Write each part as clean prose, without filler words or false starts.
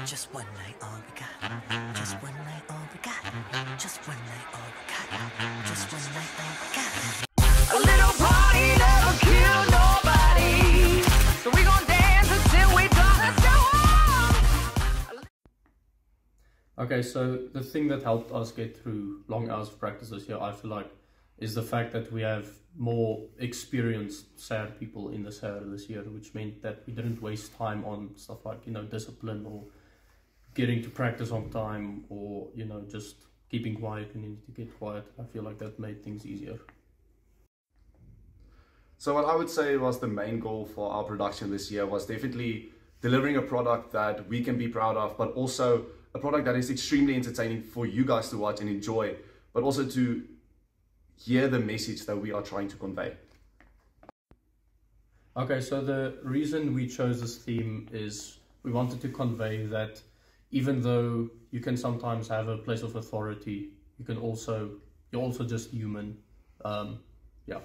Just one night, all we got. Just one night, all we got. Just one night, all we got. Just one night, all we got. A little party never killed nobody, so we gon' dance until we drop. Let's go on. Okay, so the thing that helped us get through long hours of practice this year, I feel like, is the fact that we have more experienced SAR people in the SAR this year, which meant that we didn't waste time on stuff like, discipline or getting to practice on time, or, just keeping quiet when you need to get quiet. I feel like that made things easier. So what I would say was the main goal for our production this year was definitely delivering a product that we can be proud of, but also a product that is extremely entertaining for you guys to watch and enjoy, but also to hear the message that we are trying to convey. Okay, so the reason we chose this theme is we wanted to convey that even though you can sometimes have a place of authority, you're also just human. Yeah.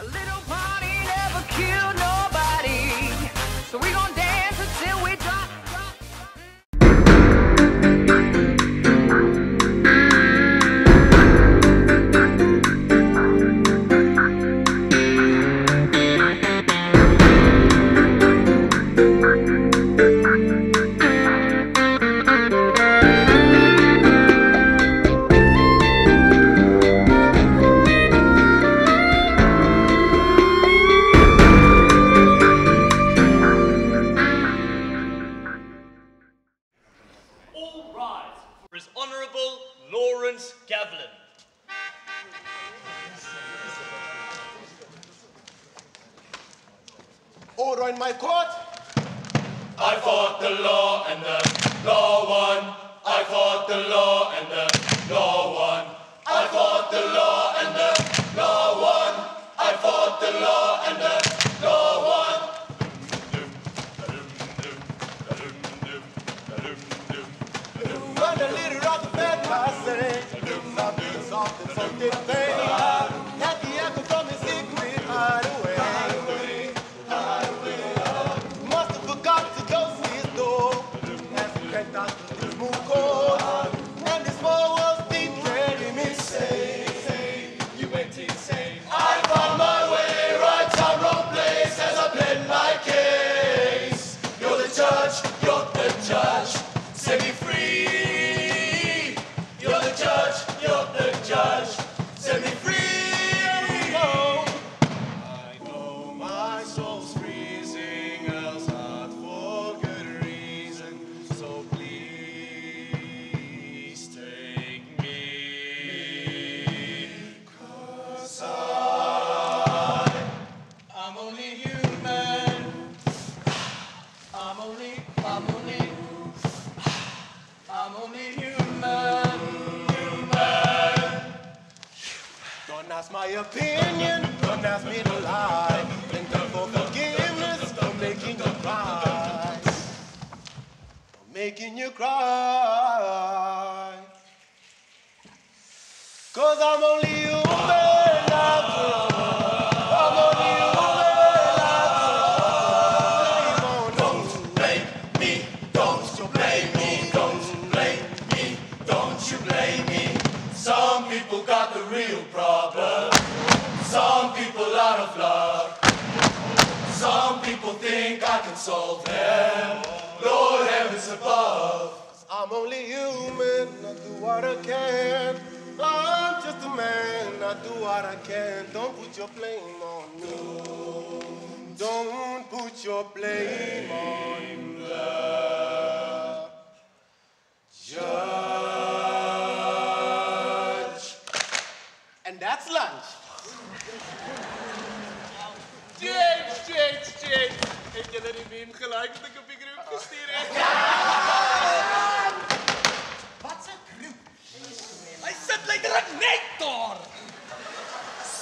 A little party never killed nobody, so we gon' dance until we drop. Honourable Lawrence Gavlin. Order in my court. I fought the law and the law won. I fought the law and the law won. I fought the law and the law won. I fought the law and the law won. Run the leader of the bad say. Something vain. Not the echo from his secret hideaway. Must have forgot to close his door. As he crept out to this smooth court. And this war was deep, carried him insane. You went insane. I found my way right to wrong place as I pled my case. You're the judge. You're the judge. Set me free. You're the judge. You're the judge. Set me free. I know my soul's freezing, else not for good reason. So please take me, 'cause I'm only human. I'm only human. Don't ask my opinion, don't ask me to lie. Thank you for forgiveness, for making you cry. For making you cry. 'Cause I'm only human after all. I'm only human after all. Don't blame me. Don't you blame me. Don't blame me. Don't you blame me. Some people got the real problem. Some people out of luck. Some people think I can solve them. Lord heavens above. I'm only human, I do what I can. I'm just a man, I do what I can. Don't put your blame on me. Don't put your blame on the judge. And that's lunch. Jade. Heb jullie die meme gelijk dat ik op die groep gestuurd heb? Wat se groep? Hy sit letterlik net daar.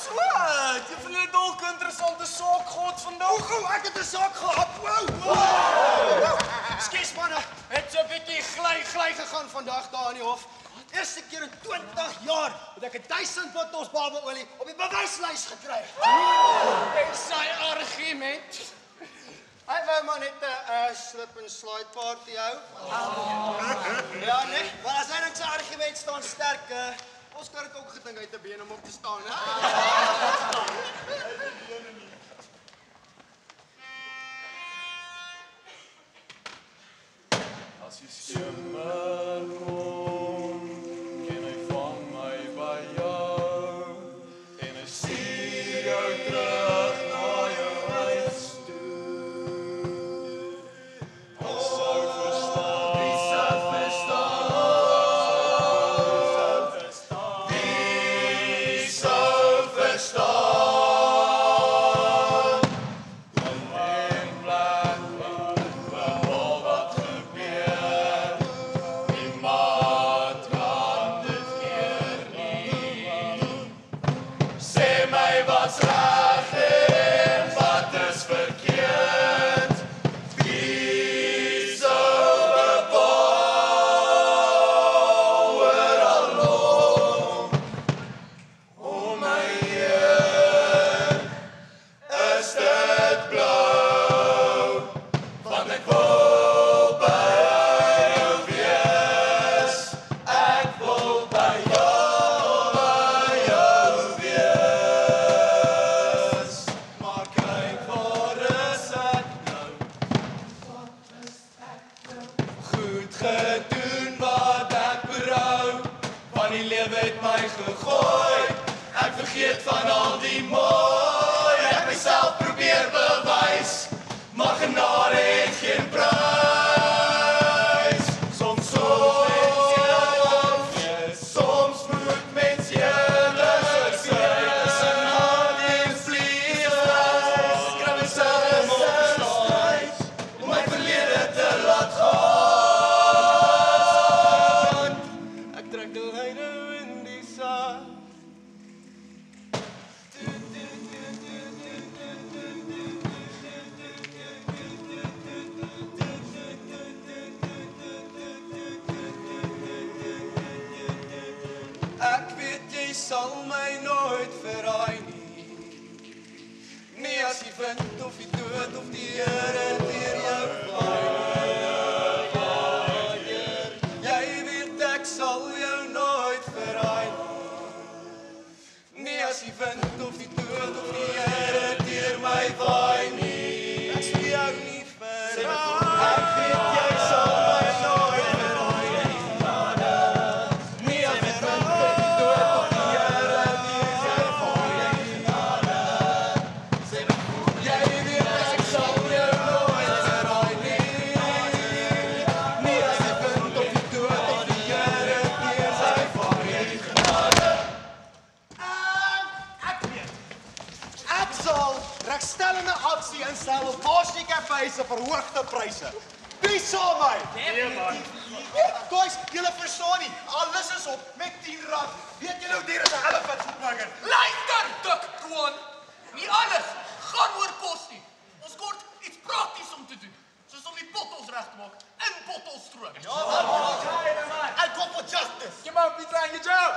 Swat, jy vind dit ook 'n interessante saak gehad vandag. Hoe ek het 'n saak gehad. Wow. Skus manne, het so 'n bietjie gly gegaan vandag daar in die hof. Eerste keer in 20 jaar het ek 1000 bottels babaolie op die bewyslys gekry. En sy argument. Hy wou maar net 'n slip and slide party hou. Ja, nee, maar as hy net sy argument staan sterk, Oscar het ook gedink uit 'n been om op te staan, hè? As jy skimmer kom, ken hy vang my by jou en hy stuur jou terug na jou huis toe. Ons sou verstaan, wie sou verstaan, wie sou verstaan. Wat's reg en wat is verkeerd? Wie sou bepaal ooralom? O my Heer, is dit blou? Want ek wil by jou wees, ek wil by jou gedoen wat ek berou, van die lewe het my gegooi, ek vergeet van al die mooi, ek myself probeer bewys, maar genade het geen prys, soms moet mens eerlik wees, en hard en vlieg, skryf myself opsluit, om my verlede te laat gaan. Ek weet jy sal my nooit verraai nie. Nie as die wind of die dood of die Here deur jou waai. Jy weet ek sal jou nooit verraai nie. Nie as die wind of die dood of die Here deur my waai nie. Ek sal jou nie verraai. Ek weet jy sal my nooit verraai nie. Nie as die wind of die dood of die Here deur jou waai nie. Jy weet ek sal jou nooit verraai nie. Nie as die wind of die dood of die Here deur sy waai nie. Ek sal regstellende aksie instel op Maasjie-Café se verhoogde pryse. Wie saam my? Nee man. Guys, julle verstaan nie. Alles is op met R10. Weet julle hoe duur is 'n elephant-burger? Luister, dik kwon. Nie alles gaan oor kos nie. Ons kort iets prakties om te doen. Soos om die bottels reg te maak in bottelstroop. Ja, man. I go for justice. Jy moet be trying your job.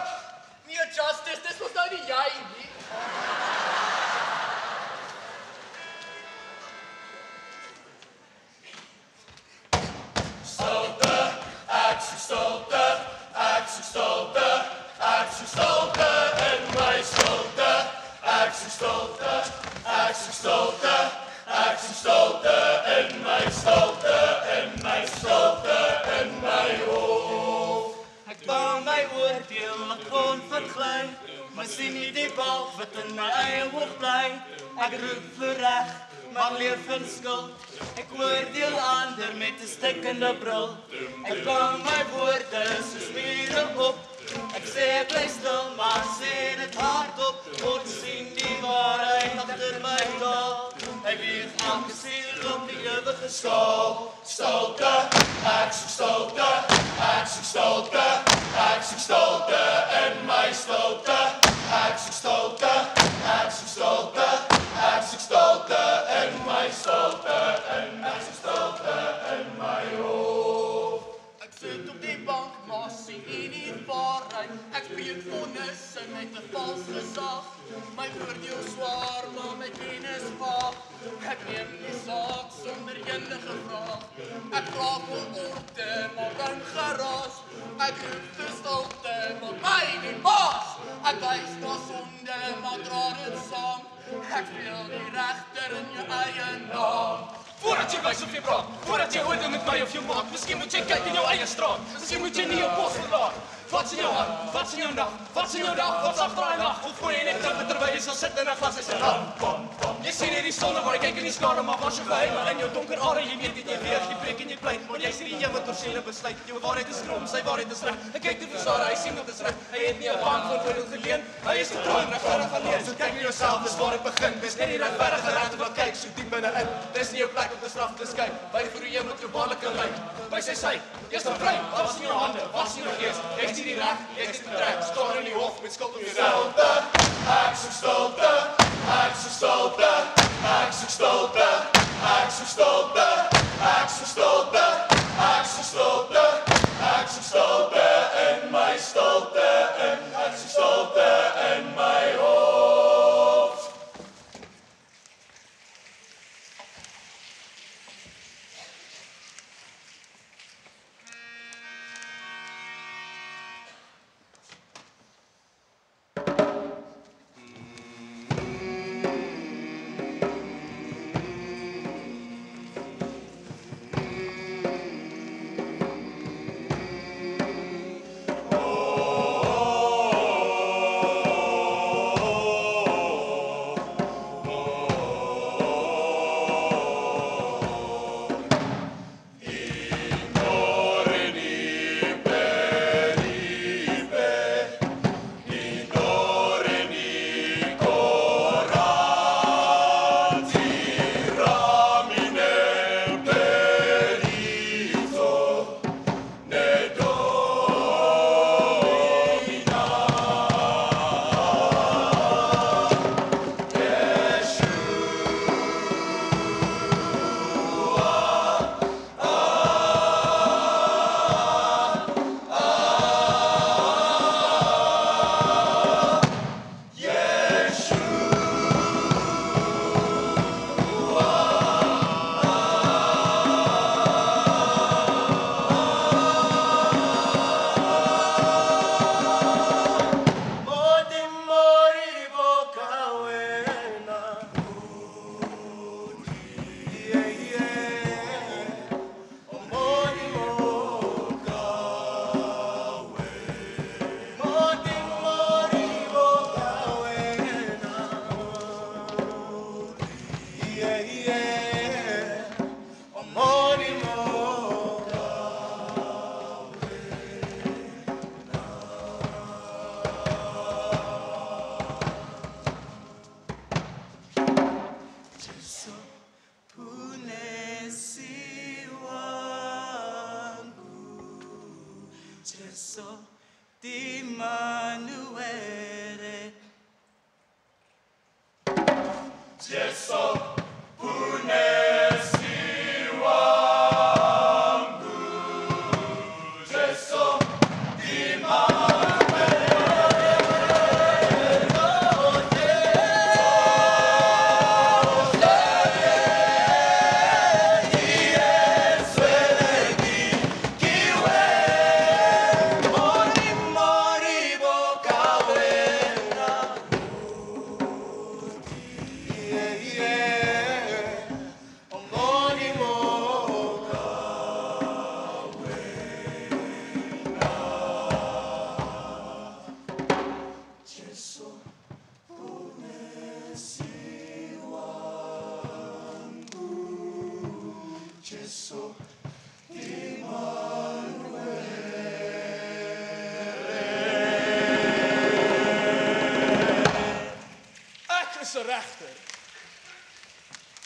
Nie justice, dis mos nou nie jy nie. Ek bang my oordeel, ek kon vergly, maar sien nie die bal wat in my eie oog bly. Ek roep vir reg, maar leef in skuld. Ek oordeel ander met 'n stikkende bril. Ek bang my woorde soos mure op. Ek sê bly stil, maar sê dit hardop. God sien die waarheid agter my taal. Hy weeg elke siel op die ewige skaal. Stilte, ek soek stilte, ek soek stilte, ek soek stilte in my stilte. Ek soek stilte, ek soek stilte, ek soek stilte in my stilte, ek soek stilte in my hoofd. Ek sit op die bank, maar sien nie waarheid. Ek spreek vonnisse met 'n vals gesag. My oordeel swaar, maar my kennis vaag. Ek neem die saak sonder jou graag wil orde, maar bring geraas. Ek roep vir stilte, maar my nie baas. Ek wys na sonde, maar dra dit saam. Ek speel die regter in jou eie naam. Voordat jy wys of jy praat, voordat jy orde met my of jou maak, miskien moet jy kyk in jou eie straat. Miskien moet jy nie jou pos verlaat. Wat's in jou hand? Wat's in jou dag? Wat's in jou dag? Wat's agter daai lag? Of gooi jy net terwyl jy sal sit in 'n glas is 'n lamp. Jy sien hierdie sonne waar jy kyk in die skare, maar was jy geheim in jou donker are, jy weet dit jy weeg, jy breek en jy pleit, maar jy sien die een wat oor siele besluit. Jou waarheid is krom, sy waarheid is reg. Hy kyk te versare, hy sien wat is reg. Hy het nie 'n baan voor oordeel geleen. Hy is getroon, regverdig alleen. So kyk na jouself, dis waar dit begin. Dis net die regverdige regte wat kyk so diep binne-in. Dis nie jou plek om te straf te skyn. By vir hoe jy met jou baarlike lyk. By sy, jy's vry. Wat is in jou hande? Wat is in jou gees? Jy's nie die reg, jy's betrek. Staan in die hof met skuld om jou Stilte, ek soek stilte, ek soek stilte, ek soek stilte, ek soek stilte, ek soek stilte, ek soek stilte, ek soek stilte in my stilte, ek soek stilte in my hoofd.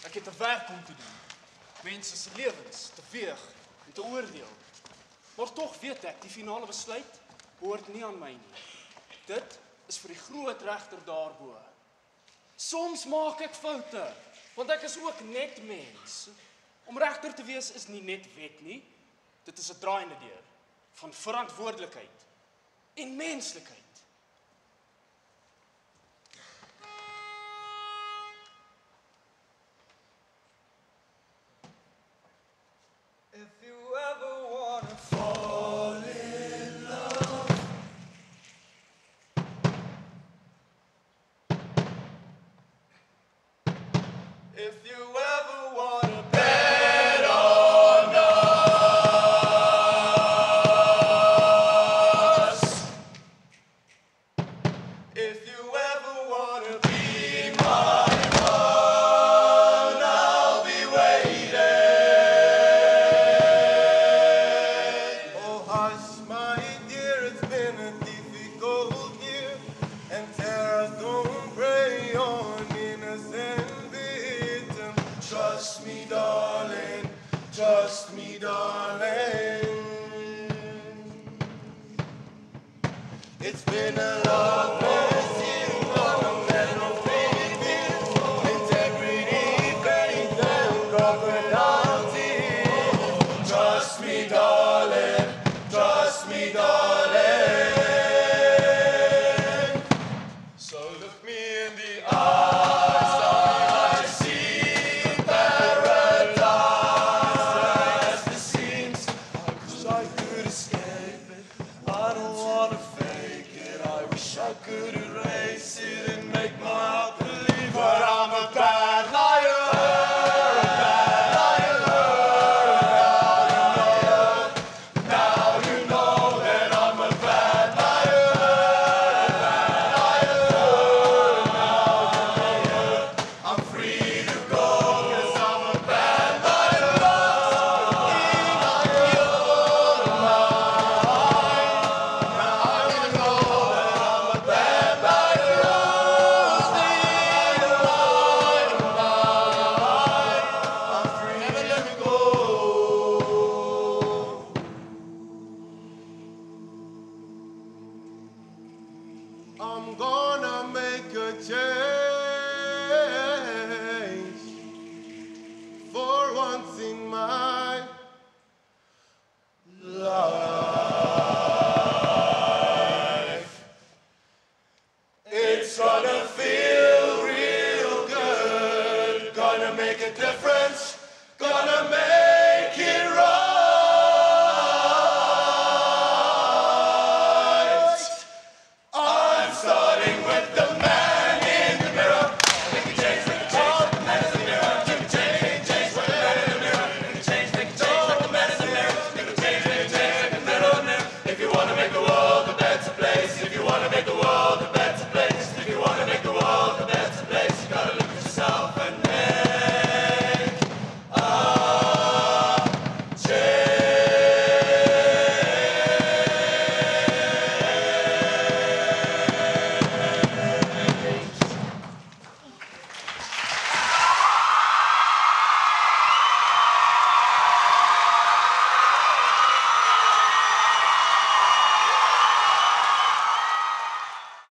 Ek het 'n werk om te doen. Mense se lewens te weeg en te oordeel. Maar tog weet ek, die finale besluit behoort nie aan my nie. Dit is vir die groot regter daarbo. Soms maak ek foute, want ek is ook net mens. Om regter te wees is nie net wet nie. Dit is 'n draaiende deur van verantwoordelikheid en menslikheid. If you If you ever wanna bet on us, if you ever wanna be my one, I'll be waiting. Oh hush, my dear, it's been a difficult year, and terrors don't prey on innocent victims. Trust me, darling, trust me, darling. It's been a loveless year, fundamental feelings, integrity, faith, and crocodile tears. Trust me, darling, trust me, darling. So look me in the eyes, I see paradise as it seems. I wish I could escape it, I don't wanna fake it. I wish I could erase it and make my heart believe, but I'm a bad liar, a bad liar. Now you know that I'm a bad liar, I'm free to go, 'cause I'm a bad liar. Never let me go. I'm gonna make a change for once in my life. It's gonna feel real good, gonna make a difference, gonna make